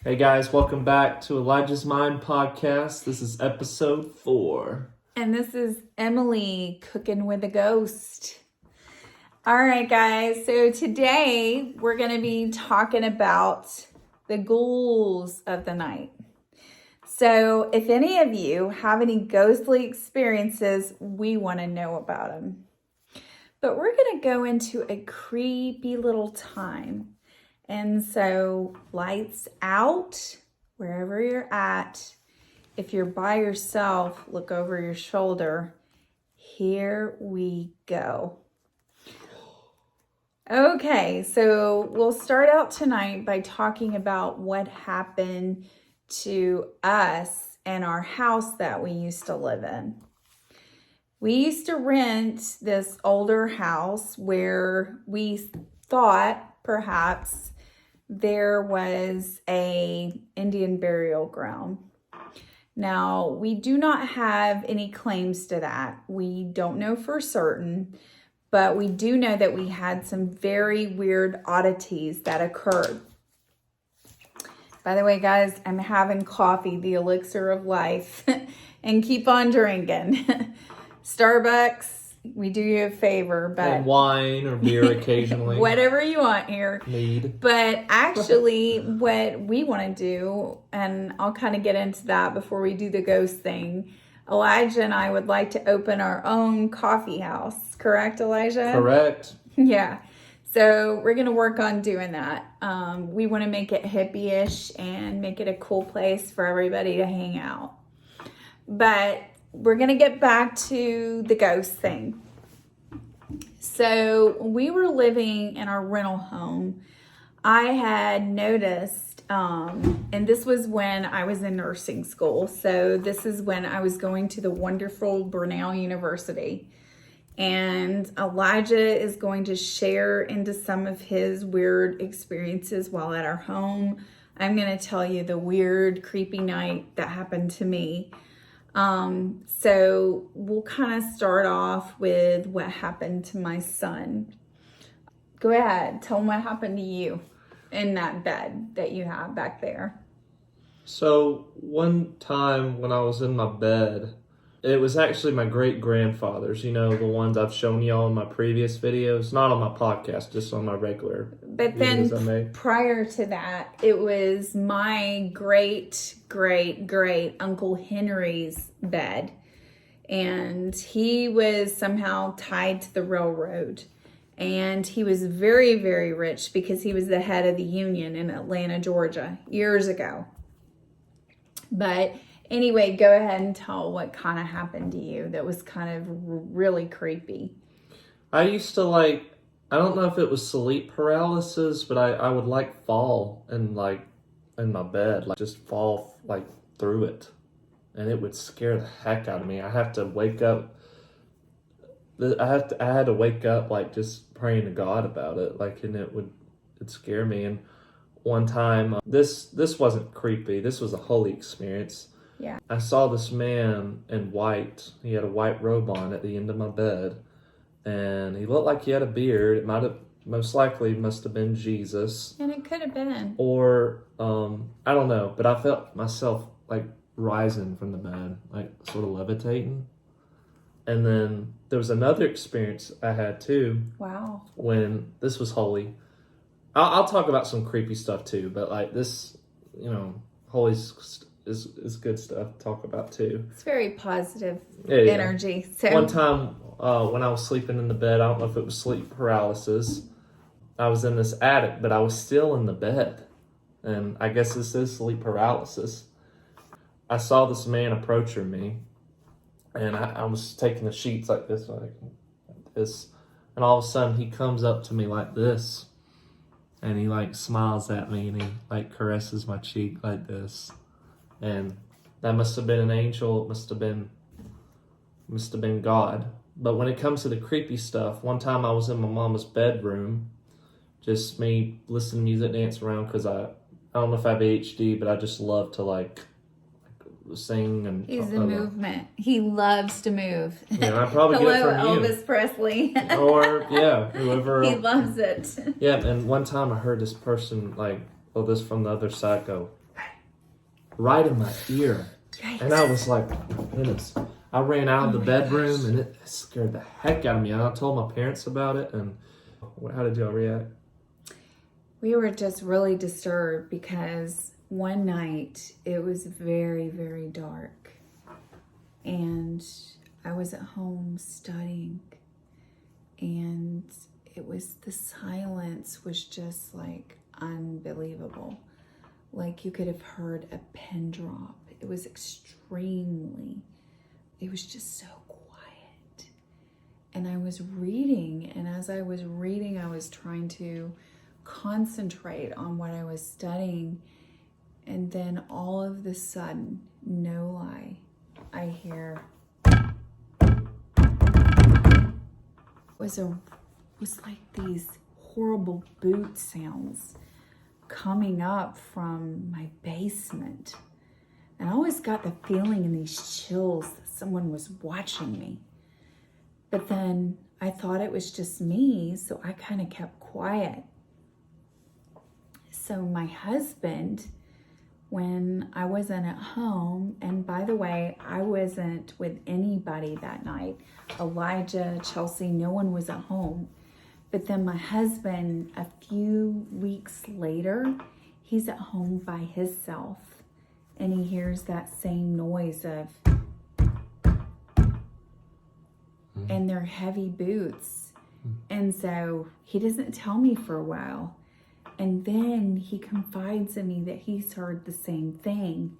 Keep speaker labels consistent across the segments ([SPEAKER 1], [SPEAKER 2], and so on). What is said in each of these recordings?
[SPEAKER 1] Hey guys, welcome back to Elijah's Mind podcast. This is episode 4.
[SPEAKER 2] And this is Emily cooking with a ghost. All right, guys. So today we're going to be talking about the ghouls of the night. So if any of you have any ghostly experiences, we want to know about them. But we're going to go into a creepy little time. And so lights out, wherever you're at. If you're by yourself, look over your shoulder. Here we go. Okay, so we'll start out tonight by talking about what happened to us and our house that we used to live in. We used to rent this older house where we thought perhaps there was a Indian burial ground. Now, we do not have any claims to that. We don't know for certain, but we do know that we had some very weird oddities that occurred. By the way, guys, I'm having coffee, the elixir of life, and keep on drinking. Starbucks, we do you a favor, but...
[SPEAKER 1] And wine or beer occasionally.
[SPEAKER 2] Whatever you want here.
[SPEAKER 1] Mead.
[SPEAKER 2] But actually, what we want to do, and I'll kind of get into that before we do the ghost thing, Elijah and I would like to open our own coffee house. Correct, Elijah?
[SPEAKER 1] Correct.
[SPEAKER 2] Yeah. So we're going to work on doing that. We want to make it hippie-ish and make it a cool place for everybody to hang out. But we're going to get back to the ghost thing. So we were living in our rental home. I had noticed, and this was when I was in nursing school. So this is when I was going to the wonderful Brunel University. And Elijah is going to share into some of his weird experiences while at our home. I'm going to tell you the weird, creepy night that happened to me. So we'll kind of start off with what happened to my son. Go ahead. Tell him what happened to you in that bed that you have back there.
[SPEAKER 1] So one time when I was in my bed, it was actually my great-grandfather's, the ones I've shown y'all in my previous videos. Not on my podcast, just on my regular
[SPEAKER 2] But
[SPEAKER 1] videos I
[SPEAKER 2] then
[SPEAKER 1] made.
[SPEAKER 2] prior to that, it was my great Uncle Henry's bed. And he was somehow tied to the railroad. And he was very, very rich because he was the head of the union in Atlanta, Georgia, years ago. But anyway, go ahead and tell what kind of happened to you that was kind of really creepy.
[SPEAKER 1] I used to I don't know if it was sleep paralysis, but I would fall in my bed, just fall through it. And it would scare the heck out of me. I have to wake up. I had to wake up just praying to God about it, and it'd scare me. And one time, this wasn't creepy. This was a holy experience.
[SPEAKER 2] Yeah.
[SPEAKER 1] I saw this man in white. He had a white robe on at the end of my bed, and he looked like he had a beard. It most likely must have been Jesus.
[SPEAKER 2] And it could have been.
[SPEAKER 1] Or I don't know, but I felt myself rising from the bed, sort of levitating. And then there was another experience I had too.
[SPEAKER 2] Wow.
[SPEAKER 1] When this was holy. I'll talk about some creepy stuff too, but this, holy is good stuff to talk about too.
[SPEAKER 2] It's very positive
[SPEAKER 1] Yeah.
[SPEAKER 2] energy. So
[SPEAKER 1] one time when I was sleeping in the bed, I don't know if it was sleep paralysis. I was in this attic, but I was still in the bed. And I guess this is sleep paralysis. I saw this man approaching me, and I was taking the sheets like this, and all of a sudden he comes up to me like this, and he smiles at me, and he caresses my cheek like this, and that must have been an angel. It must have been God. But when it comes to the creepy stuff, one time I was in my mama's bedroom, just me listening to music, dance around, because I don't know if I have ADHD, but I just love to sing and
[SPEAKER 2] he's a movement. He loves to move.
[SPEAKER 1] Yeah, I probably get it from you.
[SPEAKER 2] Elvis Presley.
[SPEAKER 1] Or whoever.
[SPEAKER 2] He loves it.
[SPEAKER 1] Yeah, and one time I heard this person this from the other side go, "Hey." right in my ear.
[SPEAKER 2] Yikes.
[SPEAKER 1] And I was like, goodness. I ran out of the
[SPEAKER 2] my
[SPEAKER 1] bedroom
[SPEAKER 2] gosh.
[SPEAKER 1] and it scared the heck out of me. And I told my parents about it. And how did y'all react?
[SPEAKER 2] We were just really disturbed because one night it was very, very dark. And I was at home studying. And the silence was just like unbelievable. Like you could have heard a pin drop. It was just so quiet. And I was reading, and as I was reading, I was trying to concentrate on what I was studying. And then all of the sudden, no lie, I hear was like these horrible boot sounds coming up from my basement. And I always got the feeling in these chills that someone was watching me. But then I thought it was just me, so I kind of kept quiet. So my husband, when I wasn't at home, and by the way, I wasn't with anybody that night. Elijah, Chelsea, no one was at home. But then my husband, a few weeks later, he's at home by himself. And he hears that same noise of, and they're heavy boots. And so he doesn't tell me for a while. And then he confides in me that he's heard the same thing.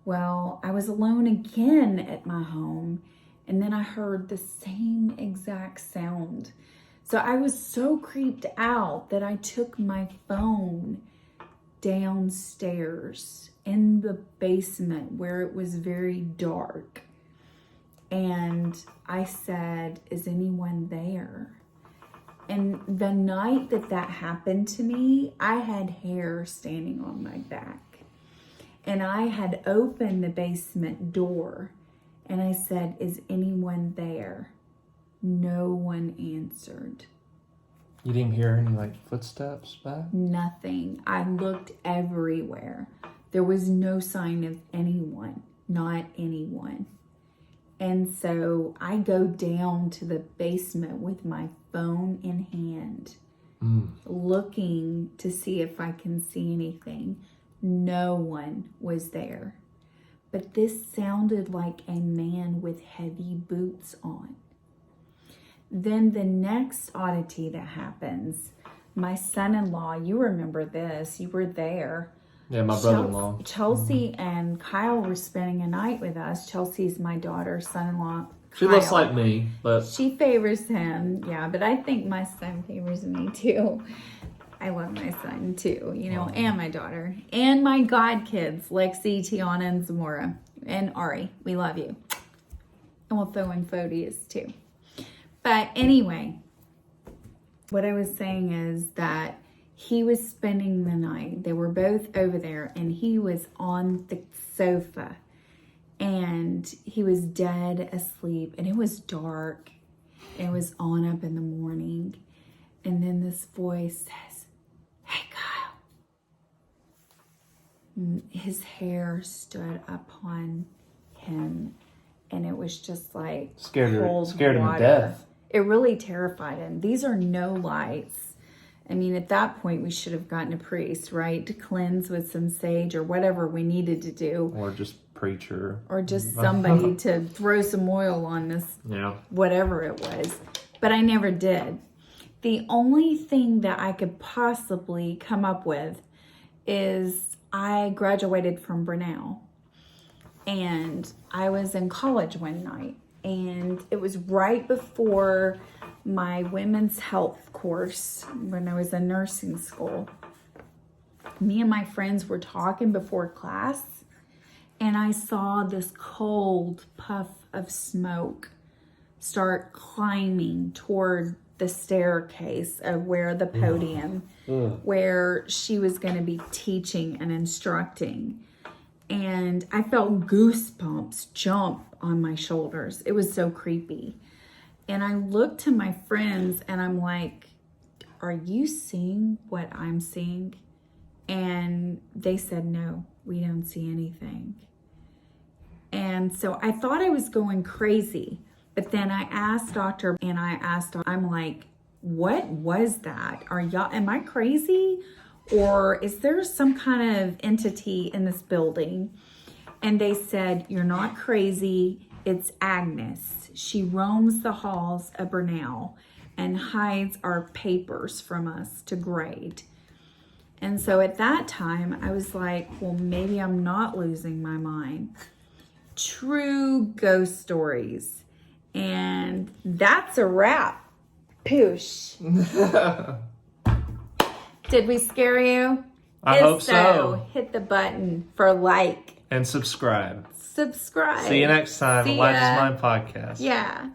[SPEAKER 2] Well, I was alone again at my home, and then I heard the same exact sound. So I was so creeped out that I took my phone downstairs in the basement where it was very dark. And I said, is anyone there? And the night that happened to me, I had hair standing on my back. And I had opened the basement door and I said, is anyone there? No one answered.
[SPEAKER 1] You didn't hear any like footsteps back?
[SPEAKER 2] Nothing. I looked everywhere. There was no sign of anyone, not anyone. And so I go down to the basement with my phone in hand, looking to see if I can see anything. No one was there. But this sounded like a man with heavy boots on. Then the next oddity that happens, my son-in-law, you remember this, you were there.
[SPEAKER 1] Yeah, my brother-in-law.
[SPEAKER 2] Chelsea and Kyle were spending a night with us. Chelsea's my daughter, son-in-law.
[SPEAKER 1] She looks like me, but
[SPEAKER 2] she favors him, yeah, but I think my son favors me too. I love my son too, and my daughter. And my godkids, Lexi, Tiana, and Zamora. And Ari, we love you. And we'll throw in Photius too. But anyway, what I was saying is that he was spending the night. They were both over there, and he was on the sofa. And he was dead asleep, and it was dark. It was on up in the morning. And then this voice says, "Hey, Kyle." And his hair stood upon him, and it was just like
[SPEAKER 1] scared him
[SPEAKER 2] water.
[SPEAKER 1] to death.
[SPEAKER 2] It really terrified him. These are no lights. I mean, at that point, we should have gotten a priest, right? To cleanse with some sage or whatever we needed to do.
[SPEAKER 1] Or just preacher.
[SPEAKER 2] Or just somebody to throw some oil on this, whatever it was. But I never did. The only thing that I could possibly come up with is I graduated from Brunel. And I was in college one night. And it was right before my women's health course when I was in nursing school. Me and my friends were talking before class, and I saw this cold puff of smoke start climbing toward the staircase of where the podium, where she was going to be teaching and instructing. And I felt goosebumps jump on my shoulders. It was so creepy. And I looked to my friends and I'm like, are you seeing what I'm seeing? And they said, no, we don't see anything. And so I thought I was going crazy. But then I asked Doctor, and I'm like, what was that? Am I crazy? Or is there some kind of entity in this building? And they said, you're not crazy. It's Agnes. She roams the halls of Bernal and hides our papers from us to grade. And so at that time, I was like, well, maybe I'm not losing my mind. True ghost stories. And that's a wrap. Poosh. Did we scare you?
[SPEAKER 1] I hope so.
[SPEAKER 2] Hit the button for like.
[SPEAKER 1] And subscribe.
[SPEAKER 2] Subscribe.
[SPEAKER 1] See you next time.
[SPEAKER 2] See
[SPEAKER 1] Why
[SPEAKER 2] ya.
[SPEAKER 1] Does Mine podcast.
[SPEAKER 2] Yeah.